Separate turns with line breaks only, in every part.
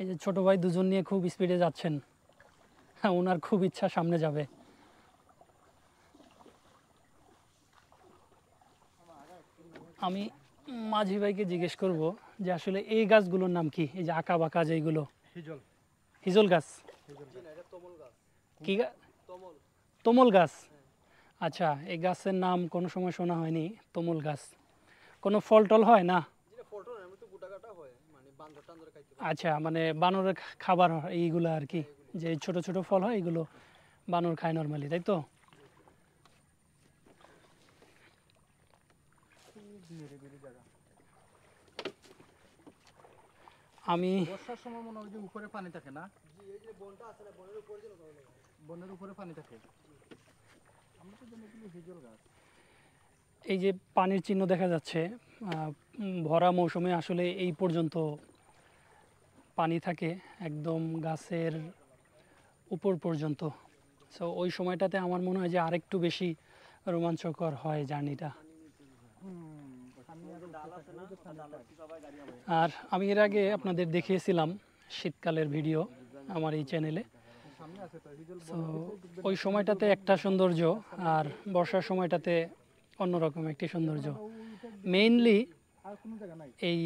এই যে ছোট ভাই দুজন নিয়ে খুব স্পিডে যাচ্ছেন। হ্যাঁ, ওনার খুব ইচ্ছা সামনে যাবে। আমি মাঝি ভাইকে জিজ্ঞেস করব যে আসলে এই গাছগুলোর নাম কি, এই যে আঁকা বাঁকা যেগুলো।
হিজল।
হিজল গাছ? কি তমল গাছ? আচ্ছা, এই গাছের নাম কোনো সময় শোনা হয়নি, তমল গাছ। কোনো ফল টল হয় না? আচ্ছা, মানে বানরের খাবার এইগুলো আর কি, যে ছোট ছোট ফল হয় এগুলো বানর খায় নর্মালি, তাই তো? আমি
বর্ষার সময় মনে হয় যে উপরে পানি থাকে না? বনের উপরে পানি থাকে। আমরা তো জানি এগুলো হিজল গাছ।
এই যে পানির চিহ্ন দেখা যাচ্ছে, ভরা মৌসুমে আসলে এই পর্যন্ত পানি থাকে একদম গাছের উপর পর্যন্ত। সো ওই সময়টাতে আমার মনে হয় যে আরেকটু বেশি রোমাঞ্চকর হয় জার্নিটা। আর আমি এর আগে আপনাদের দেখিয়েছিলাম শীতকালের ভিডিও আমার এই চ্যানেলে। সো ওই সময়টাতে একটা সৌন্দর্য, আর বর্ষার সময়টাতে অন্যরকম একটি সৌন্দর্য। মেইনলি এই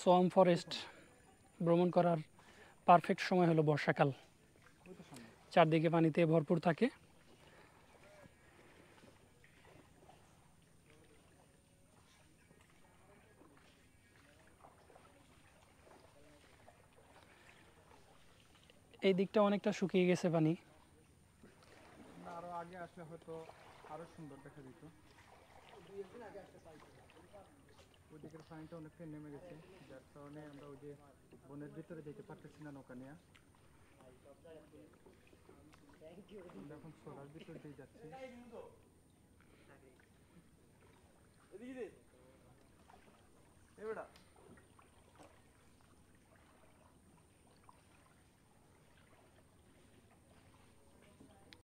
সোয়াম ফরেস্ট ভ্রমণ করার পারফেক্ট সময় হলো বর্ষাকাল। চারদিকে পানিতে ভরপুর থাকে। এই দিকটা অনেকটা শুকিয়ে গেছে পানি।
আরো আগে আসলে হয়তো আরো সুন্দর দেখা যেত। ওইদিকের পানিটা অনেকটা নেমে গেছে, যার কারণে আমরা ওই যে বনের ভিতরে যেতে পারতেছি না নৌকা নিয়ে। আমরা এখন সোলার ভিতর দিয়ে যাচ্ছি।